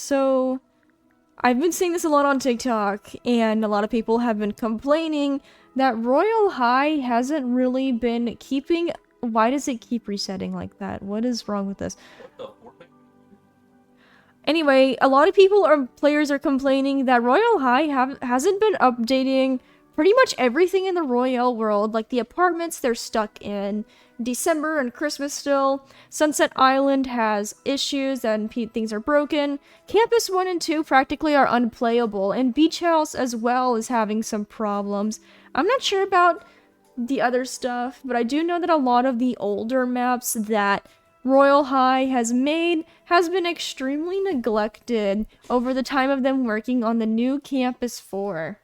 So I've been seeing this a lot on TikTok, and a lot of people have been complaining that Royal High hasn't really been keeping... Why does it keep resetting like that? What is wrong with this? Anyway, a lot of players are complaining that Royal High hasn't been updating pretty much everything in the Royale world. Like the apartments, they're stuck in December and Christmas still. Sunset Island has issues and things are broken. Campus 1 and 2 practically are unplayable, and Beach House as well is having some problems. I'm not sure about the other stuff, but I do know that a lot of the older maps that Royal High has made has been extremely neglected over the time of them working on the new Campus 4.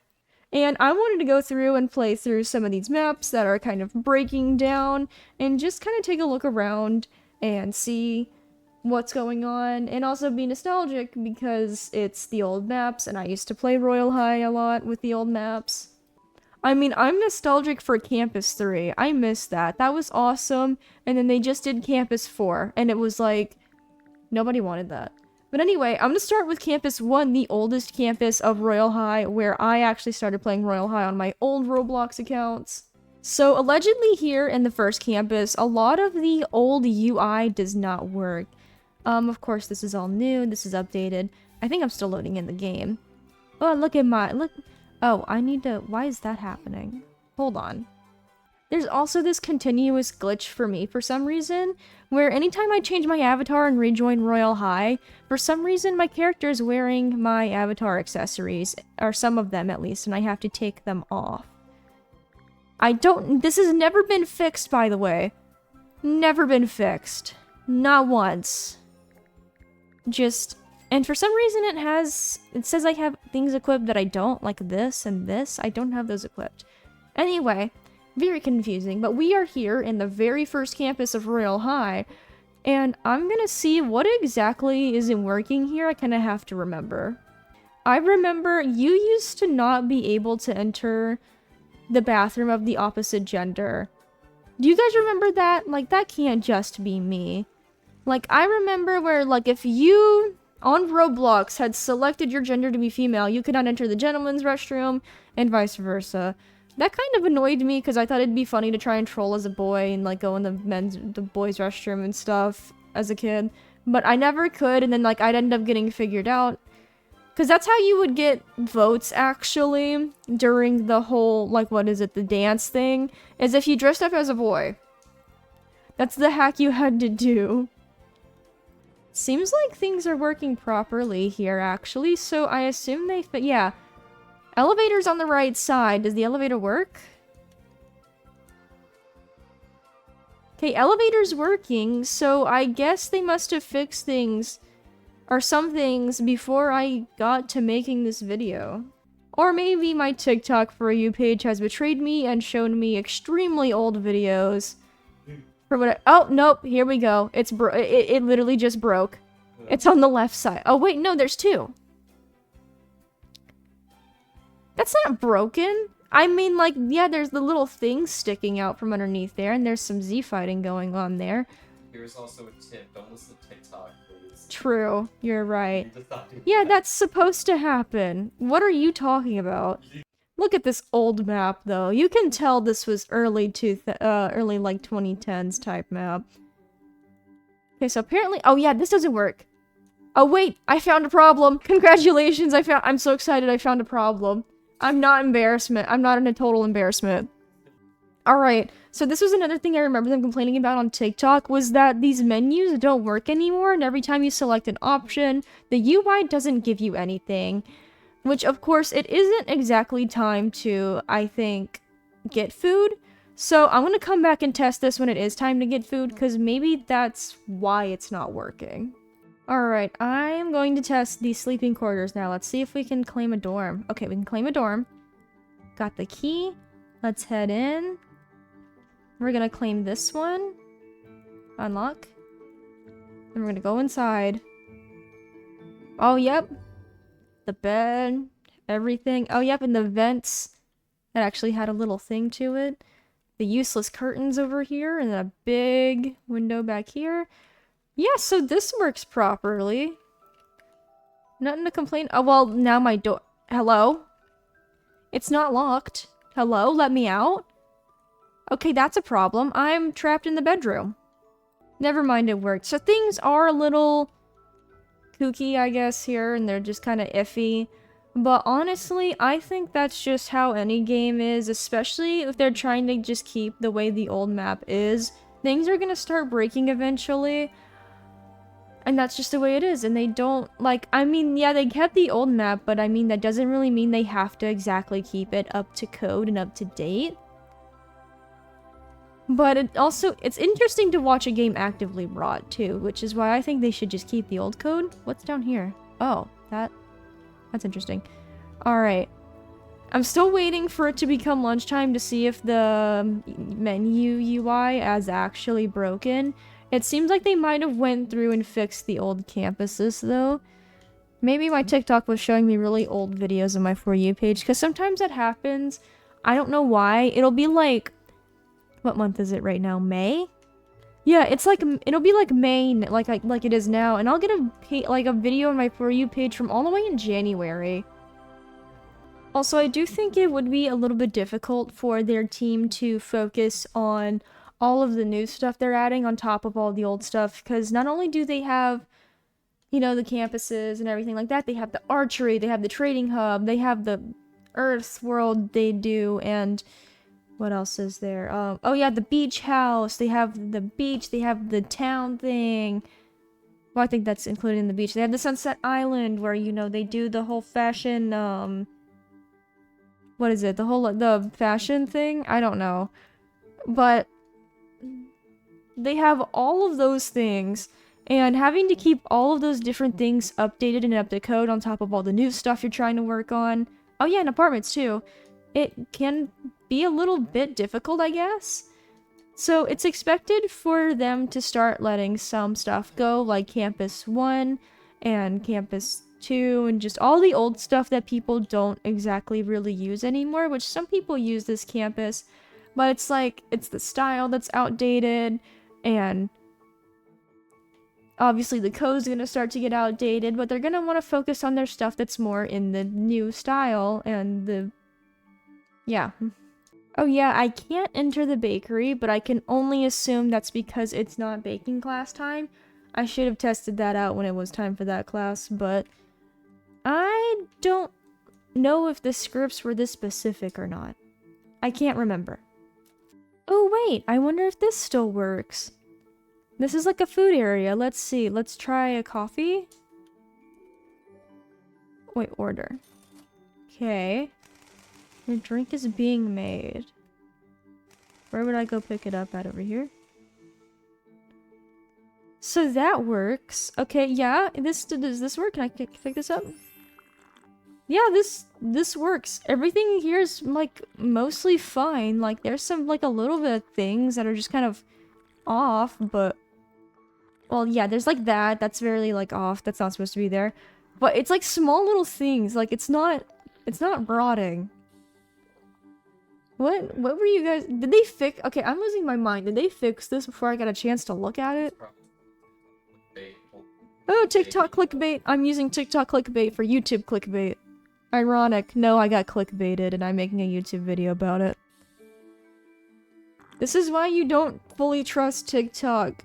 And I wanted to go through and play through some of these maps that are kind of breaking down and just kind of take a look around and see what's going on, and also be nostalgic because it's the old maps and I used to play Royal High a lot with the old maps. I mean, I'm nostalgic for Campus 3. I miss that. That was awesome. And then they just did Campus 4, and it was like, nobody wanted that. But anyway, I'm gonna start with Campus 1, the oldest campus of Royal High, where I actually started playing Royal High on my old Roblox accounts. So allegedly here in the first campus, a lot of the old UI does not work. Of course, this is all new, this is updated. I think I'm still loading in the game. Oh, look at oh, I need to... Why is that happening? Hold on. There's also this continuous glitch for me for some reason, where anytime I change my avatar and rejoin Royal High, for some reason my character is wearing my avatar accessories, or some of them at least, and I have to take them off. This has never been fixed, by the way. Never been fixed. Not once. And for some reason it says I have things equipped that I don't, like this and this. I don't have those equipped. Anyway, very confusing, but we are here in the very first campus of Royal High, and I'm gonna see what exactly isn't working here. I kinda have to remember. I remember you used to not be able to enter the bathroom of the opposite gender. Do you guys remember that? Like, that can't just be me. Like, I remember where, like, if you on Roblox had selected your gender to be female, you could not enter the gentleman's restroom, and vice versa. That kind of annoyed me because I thought it'd be funny to try and troll as a boy and like go in the boys' restroom and stuff as a kid. But I never could, and then like I'd end up getting figured out. Because that's how you would get votes actually during the whole, like, what is it, the dance thing, is if you dressed up as a boy. That's the hack you had to do. Seems like things are working properly here actually, so I assume yeah. Elevator's on the right side. Does the elevator work? Okay, elevator's working, so I guess they must have fixed things, or some things, before I got to making this video. Or maybe my TikTok For You page has betrayed me and shown me extremely old videos. For what oh, nope, here we go. It literally just broke. It's on the left side. Oh wait, no, there's two. That's not broken. I mean, like, yeah, there's the little thing sticking out from underneath there, and there's some Z fighting going on there. Here's also a tip. Don't listen to TikTok, please. True. You're right. Yeah, that's supposed to happen. What are you talking about? Look at this old map, though. You can tell this was early like 2010s type map. Okay, so apparently... Oh, yeah, this doesn't work. Oh, wait! I found a problem! Congratulations! I'm so excited I found a problem. I'm not in a total embarrassment. Alright, so this was another thing I remember them complaining about on TikTok, was that these menus don't work anymore, and every time you select an option, the UI doesn't give you anything. Which, of course, it isn't exactly time to, I think, get food. So I'm gonna come back and test this when it is time to get food, because maybe that's why it's not working. Alright, I'm going to test these sleeping quarters now. Let's see if we can claim a dorm. Okay, we can claim a dorm. Got the key. Let's head in. We're gonna claim this one. Unlock. And we're gonna go inside. Oh, yep. The bed. Everything. Oh, yep, and the vents. That actually had a little thing to it. The useless curtains over here, and then a big window back here. Yeah, so this works properly. Nothing to complain. Oh, well, now my door. Hello? It's not locked. Hello? Let me out? Okay, that's a problem. I'm trapped in the bedroom. Never mind, it worked. So things are a little kooky, I guess, here, and they're just kind of iffy. But honestly, I think that's just how any game is, especially if they're trying to just keep the way the old map is. Things are gonna start breaking eventually. And that's just the way it is, and they don't, like, I mean, yeah, they kept the old map, but I mean, that doesn't really mean they have to exactly keep it up to code and up to date. But it's interesting to watch a game actively brought, too, which is why I think they should just keep the old code. What's down here? Oh, that's interesting. Alright. I'm still waiting for it to become lunchtime to see if the menu UI is actually broken. It seems like they might have went through and fixed the old campuses, though. Maybe my TikTok was showing me really old videos on my For You page, because sometimes that happens. I don't know why. It'll be like... What month is it right now? May? Yeah, it's like... It'll be like May, like it is now, and I'll get a video on my For You page from all the way in January. Also, I do think it would be a little bit difficult for their team to focus on all of the new stuff they're adding on top of all the old stuff, because not only do they have, you know, the campuses and everything like that, they have the archery, they have the trading hub, they have the Earth world they do, and what else is there? Oh yeah, the beach house, they have the beach, they have the town thing. Well, I think that's including the beach. They have the Sunset Island where, you know, they do the whole fashion, what is it? The fashion thing? I don't know. But they have all of those things, and having to keep all of those different things updated and up to code on top of all the new stuff you're trying to work on. Oh yeah, and apartments too. It can be a little bit difficult, I guess. So it's expected for them to start letting some stuff go, like Campus 1 and Campus 2, and just all the old stuff that people don't exactly really use anymore, which some people use this campus, but it's like, it's the style that's outdated, and obviously the code's gonna start to get outdated, but they're gonna want to focus on their stuff that's more in the new style, and yeah. Oh yeah, I can't enter the bakery, but I can only assume that's because it's not baking class time. I should have tested that out when it was time for that class, but I don't know if the scripts were this specific or not. I can't remember. Oh wait, I wonder if this still works. This is like a food area. Let's see. Let's try a coffee. Wait, order. Okay. Your drink is being made. Where would I go pick it up at? Over here? So that works. Okay, yeah. Does this work? Can I pick this up? Yeah, this works. Everything here is, like, mostly fine. Like, there's some, like, a little bit of things that are just kind of off, but... Well, yeah, there's, like, that. That's very, like, off. That's not supposed to be there. But it's, like, small little things. Like, it's not rotting. What were you guys... Did they fix... Okay, I'm losing my mind. Did they fix this before I got a chance to look at it? Oh, TikTok clickbait. I'm using TikTok clickbait for YouTube clickbait. Ironic. No, I got clickbaited and I'm making a YouTube video about it. This is why you don't fully trust TikTok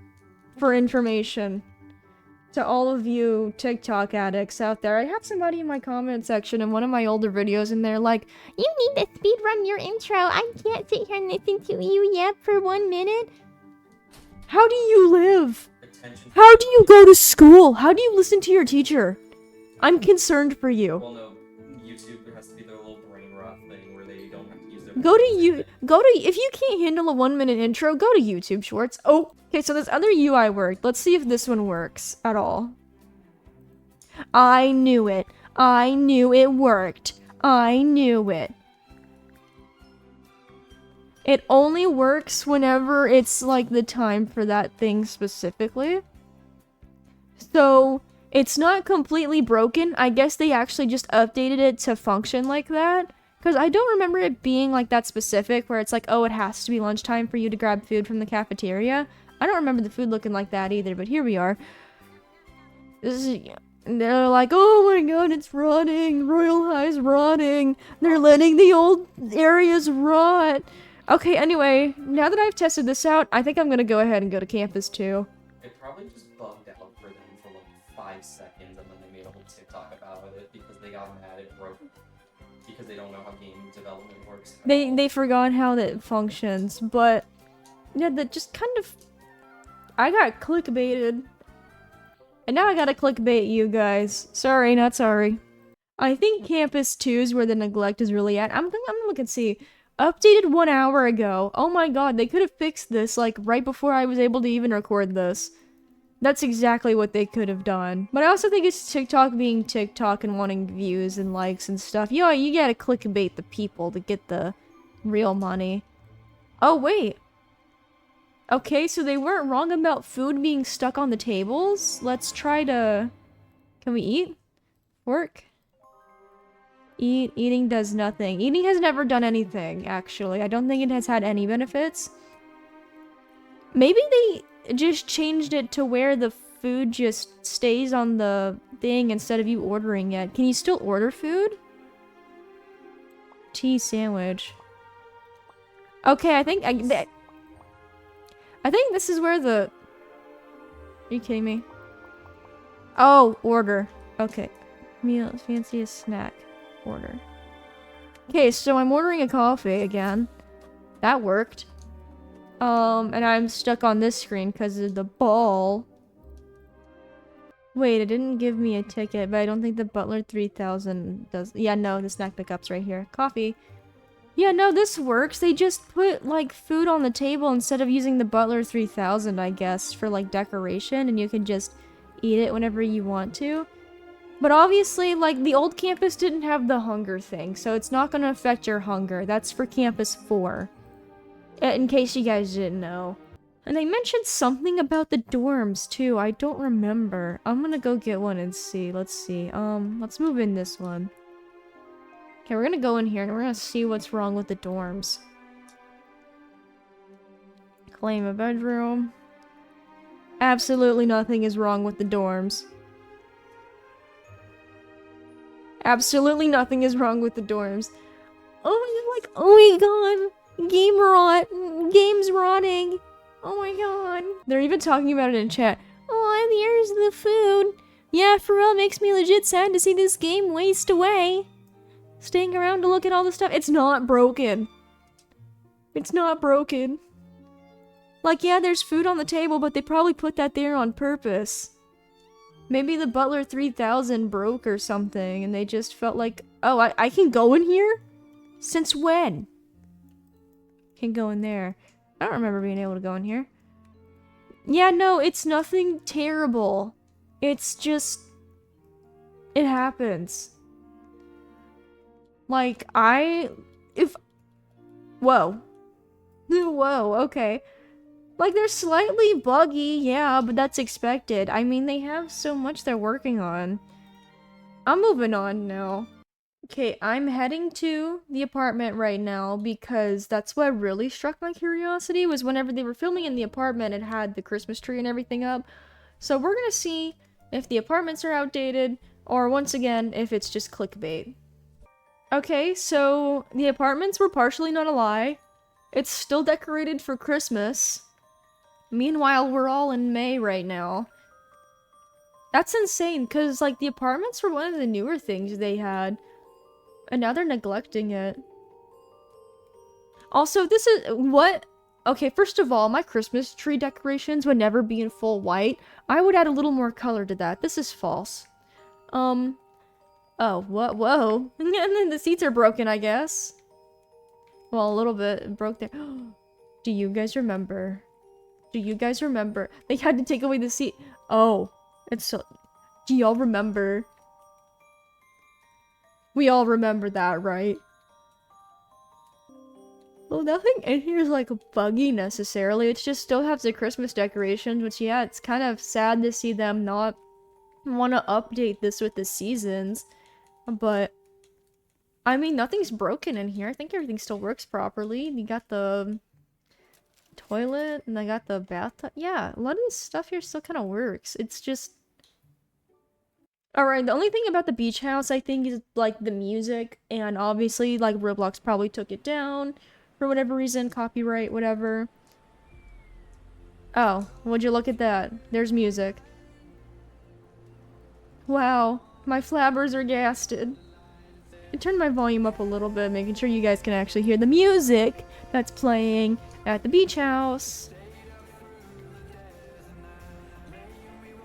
for information. To all of you TikTok addicts out there, I had somebody in my comment section in one of my older videos and they're like, "You need to speedrun your intro. I can't sit here and listen to you yet for 1 minute." How do you live? How do you go to school? How do you listen to your teacher? I'm concerned for you. Well, no, YouTube has to be their little brain rot thing where they don't have to use their... If you can't handle a 1 minute intro, go to YouTube Shorts. Oh, okay, so this other UI worked. Let's see if this one works at all. I knew it. I knew it worked. I knew it. It only works whenever it's, like, the time for that thing specifically. So, it's not completely broken. I guess they actually just updated it to function like that. Because I don't remember it being, like, that specific, where it's like, oh, it has to be lunchtime for you to grab food from the cafeteria. I don't remember the food looking like that either, but here we are. This And they're like, oh my god, it's rotting. Royal High's rotting. They're letting the old areas rot. Okay, anyway, now that I've tested this out, I think I'm gonna go ahead and go to campus too. It probably just bugged out for them for like 5 seconds, and then they made a whole TikTok about it because they got mad it broke because they don't know how game development works. They forgot how that functions, but yeah, that just kind of I got clickbaited. And now I gotta clickbait you guys. Sorry, not sorry. I think Campus 2 is where the neglect is really at. I'm gonna look and see. Updated 1 hour ago. Oh my god, they could have fixed this, like, right before I was able to even record this. That's exactly what they could have done. But I also think it's TikTok being TikTok and wanting views and likes and stuff. Yo, you gotta clickbait the people to get the real money. Oh, wait. Okay, so they weren't wrong about food being stuck on the tables. Let's try to... Can we eat? Work? Eating does nothing. Eating has never done anything, actually. I don't think it has had any benefits. Maybe they just changed it to where the food just stays on the thing instead of you ordering it. Can you still order food? Tea sandwich. Okay, I think this is where the... Are you kidding me? Oh, order. Okay. Meal, fanciest snack. Order. Okay, so I'm ordering a coffee again. That worked. And I'm stuck on this screen because of the ball. Wait, it didn't give me a ticket, but I don't think the Butler 3000 does. Yeah, no, the snack pickup's right here. Coffee. Yeah, no, this works. They just put, like, food on the table instead of using the Butler 3000, I guess, for, like, decoration, and you can just eat it whenever you want to. But obviously, like, the old campus didn't have the hunger thing, so it's not gonna affect your hunger. That's for Campus 4. In case you guys didn't know. And they mentioned something about the dorms, too. I don't remember. I'm gonna go get one and see. Let's see. Let's move in this one. Okay, we're gonna go in here and we're gonna see what's wrong with the dorms. Claim a bedroom. Absolutely nothing is wrong with the dorms. Absolutely nothing is wrong with the dorms. Oh, like, oh my god. Game rot. Game's rotting. Oh my god. They're even talking about it in chat. Oh, and here's the food. Yeah, for real, it makes me legit sad to see this game waste away. Staying around to look at all the stuff. It's not broken. It's not broken. Like, yeah, there's food on the table, but they probably put that there on purpose. Maybe the Butler 3000 broke or something, and they just felt like, oh, I can go in here? Since when? Can go in there. I don't remember being able to go in here. Yeah, no, it's nothing terrible. It's just... It happens. Like, Whoa. Whoa, okay. Like, they're slightly buggy, yeah, but that's expected. I mean, they have so much they're working on. I'm moving on now. Okay, I'm heading to the apartment right now because that's what really struck my curiosity was whenever they were filming in the apartment, it had the Christmas tree and everything up. So we're gonna see if the apartments are outdated or, once again, if it's just clickbait. Okay, so the apartments were partially not a lie. It's still decorated for Christmas. Meanwhile, we're all in May right now. That's insane, because, like, the apartments were one of the newer things they had. And now they're neglecting it. Also, this is... What? Okay, first of all, my Christmas tree decorations would never be in full white. I would add a little more color to that. This is false. Oh, what? Whoa. And then the seats are broken, I guess. Well, a little bit broke there. Do you guys remember? Do you guys remember? They had to take away the seat. Oh, it's so... Do y'all remember? We all remember that, right? Well, nothing in here is, like, buggy necessarily. It just still has the Christmas decorations, which, yeah, it's kind of sad to see them not want to update this with the seasons. But, I mean, nothing's broken in here. I think everything still works properly. You got the toilet, and I got the bathtub. Yeah, a lot of this stuff here still kind of works. It's just... Alright, the only thing about the beach house, I think, is, like, the music, and obviously, like, Roblox probably took it down for whatever reason, copyright, whatever. Oh, would you look at that? There's music. Wow, my flabbers are gasted. I turned my volume up a little bit, making sure you guys can actually hear the music that's playing at the beach house.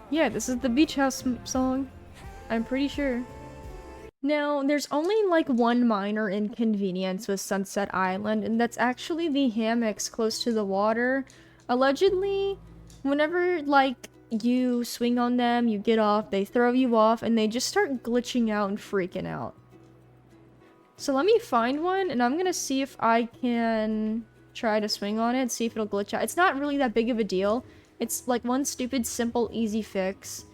Yeah, this is the beach house song. I'm pretty sure. Now, there's only like one minor inconvenience with Sunset Island, and that's actually the hammocks close to the water. Allegedly, whenever like you swing on them, you get off, they throw you off, and they just start glitching out and freaking out. So let me find one, and I'm gonna see if I can try to swing on it, see if it'll glitch out. It's not really that big of a deal. It's like one stupid, simple, easy fix.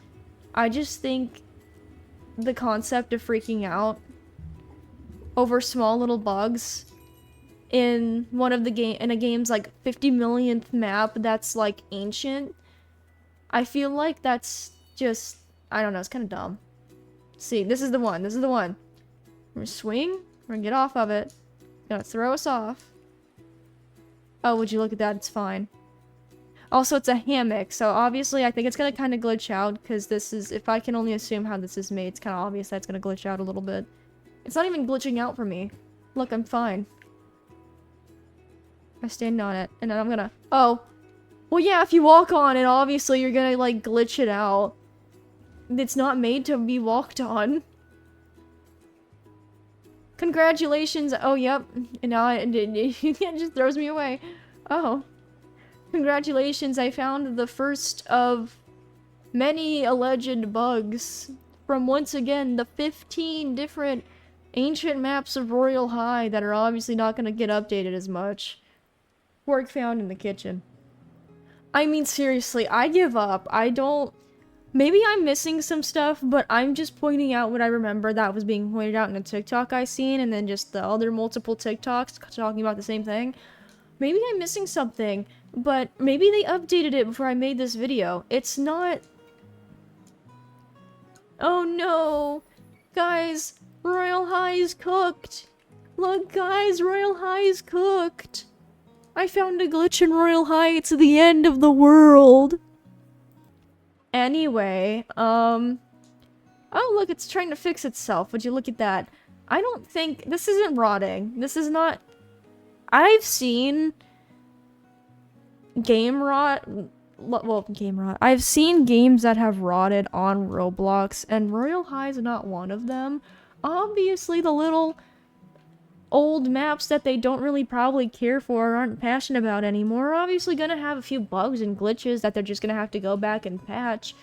I just think the concept of freaking out over small little bugs in one of the in a game's like 50 millionth map that's like ancient, I feel like that's just, I don't know, it's kind of dumb. See, this is the one. This is the one. We're gonna swing. We're gonna get off of it. It's gonna throw us off. Oh, would you look at that? It's fine. Also, it's a hammock, so obviously I think it's gonna kind of glitch out, because this is, if I can only assume how this is made, it's kind of obvious that it's gonna glitch out a little bit. It's not even glitching out for me. Look, I'm fine. I stand on it, and then I'm gonna... Oh. Well, yeah, if you walk on it, obviously you're gonna, like, glitch it out. It's not made to be walked on. Congratulations. Oh, yep. And now it just throws me away. Oh. Congratulations, I found the first of many alleged bugs from, once again, the 15 different ancient maps of Royale High that are obviously not going to get updated as much. Work found in the kitchen. I mean, seriously, I give up. I don't... Maybe I'm missing some stuff, but I'm just pointing out what I remember that was being pointed out in a TikTok I seen, and then just the other multiple TikToks talking about the same thing. Maybe I'm missing something, but maybe they updated it before I made this video. It's not... Oh no! Guys, Royale High is cooked! Look guys, Royale High is cooked! I found a glitch in Royale High, it's the end of the world! Anyway, oh look, it's trying to fix itself. Would you look at that? I don't think... This isn't rotting. This is not... I've seen... game rot... Well, game rot. I've seen games that have rotted on Roblox, and Royale High is not one of them. Obviously, the little old maps that they don't really probably care for or aren't passionate about anymore are obviously gonna have a few bugs and glitches that they're just gonna have to go back and patch.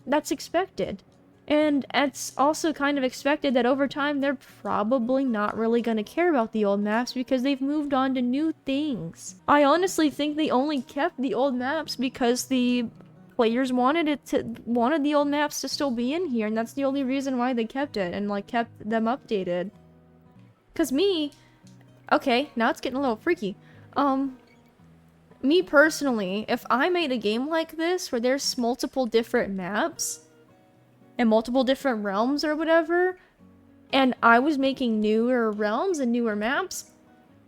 That's expected. And it's also kind of expected that over time they're probably not really gonna care about the old maps because they've moved on to new things. I honestly think they only kept the old maps because the players wanted the old maps to still be in here, and that's the only reason why they kept it and like kept them updated. Cause me, okay, now it's getting a little freaky. Me personally, if I made a game like this where there's multiple different maps and multiple different realms or whatever, and I was making newer realms and newer maps,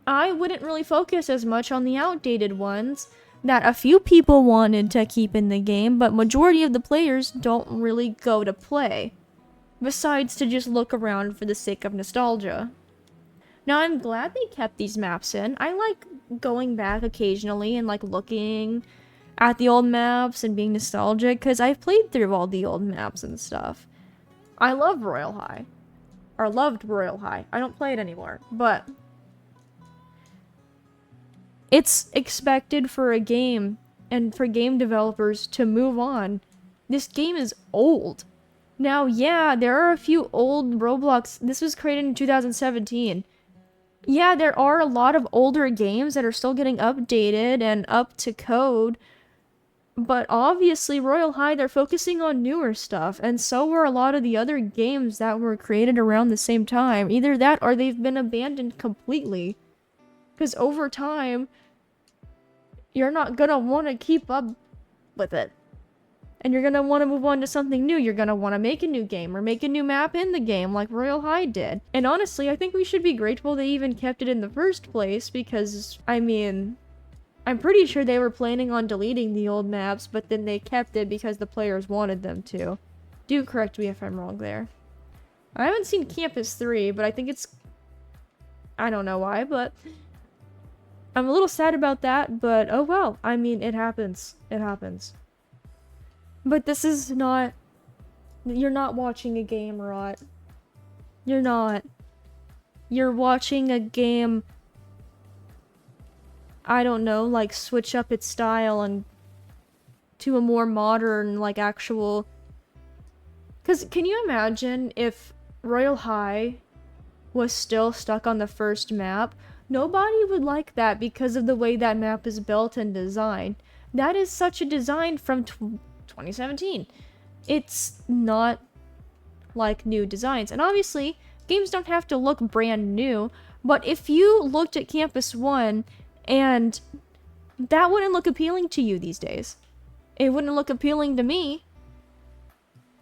I wouldn't really focus as much on the outdated ones that a few people wanted to keep in the game, but majority of the players don't really go to play, besides to just look around for the sake of nostalgia. Now, I'm glad they kept these maps in. I like going back occasionally and like looking at the old maps and being nostalgic, because I've played through all the old maps and stuff. I love Royale High. Or loved Royale High. I don't play it anymore, but it's expected for a game and for game developers to move on. This game is old. Now, yeah, there are a few old Roblox. This was created in 2017. Yeah, there are a lot of older games that are still getting updated and up to code, but obviously Royale High, they're focusing on newer stuff, and so were a lot of the other games that were created around the same time. Either that or they've been abandoned completely, because over time, you're not gonna want to keep up with it. and you're gonna want to move on to something new. You're gonna want to make a new game or make a new map in the game like Royal High did. And honestly, I think we should be grateful they even kept it in the first place because, I mean, I'm pretty sure they were planning on deleting the old maps, but then they kept it because the players wanted them to. Do correct me if I'm wrong there. I haven't seen Campus 3, but I think it's... I don't know why, but... I'm a little sad about that, but oh well. I mean, it happens. It happens. But this is not... You're not watching a game, Rot. You're not. You're watching a game... I don't know, like, switch up its style and... to a more modern, like, actual... Because, can you imagine if Royal High was still stuck on the first map? Nobody would like that because of the way that map is built and designed. That is such a design from 2017. It's not like new designs. And obviously, games don't have to look brand new, but if you looked at Campus 1 and that wouldn't look appealing to you these days. It wouldn't look appealing to me.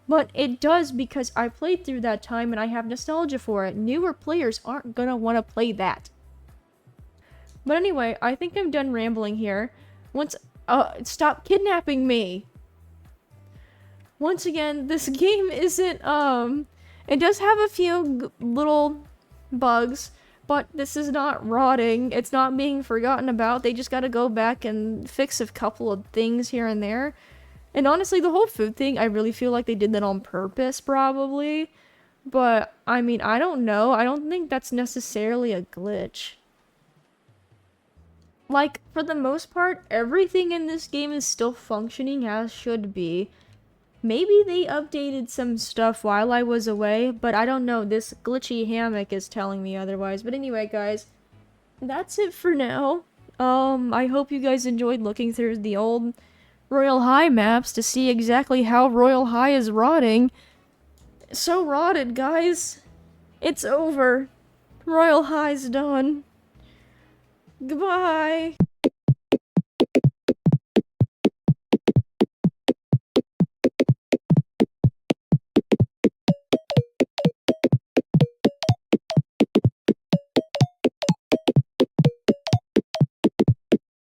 But it does because I played through that time and I have nostalgia for it. Newer players aren't gonna want to play that. But anyway, I think I'm done rambling here. Stop kidnapping me! Once again, this game isn't, it does have a few little bugs, but this is not rotting. It's not being forgotten about. They just gotta go back and fix a couple of things here and there. And honestly, the whole food thing, I really feel like they did that on purpose, probably. But, I mean, I don't know. I don't think that's necessarily a glitch. Like, for the most part, everything in this game is still functioning as should be. Maybe they updated some stuff while I was away, but I don't know. This glitchy hammock is telling me otherwise. But anyway, guys, that's it for now. I hope you guys enjoyed looking through the old Royal High maps to see exactly how Royal High is rotting. So rotted, guys. It's over. Royal High's done. Goodbye.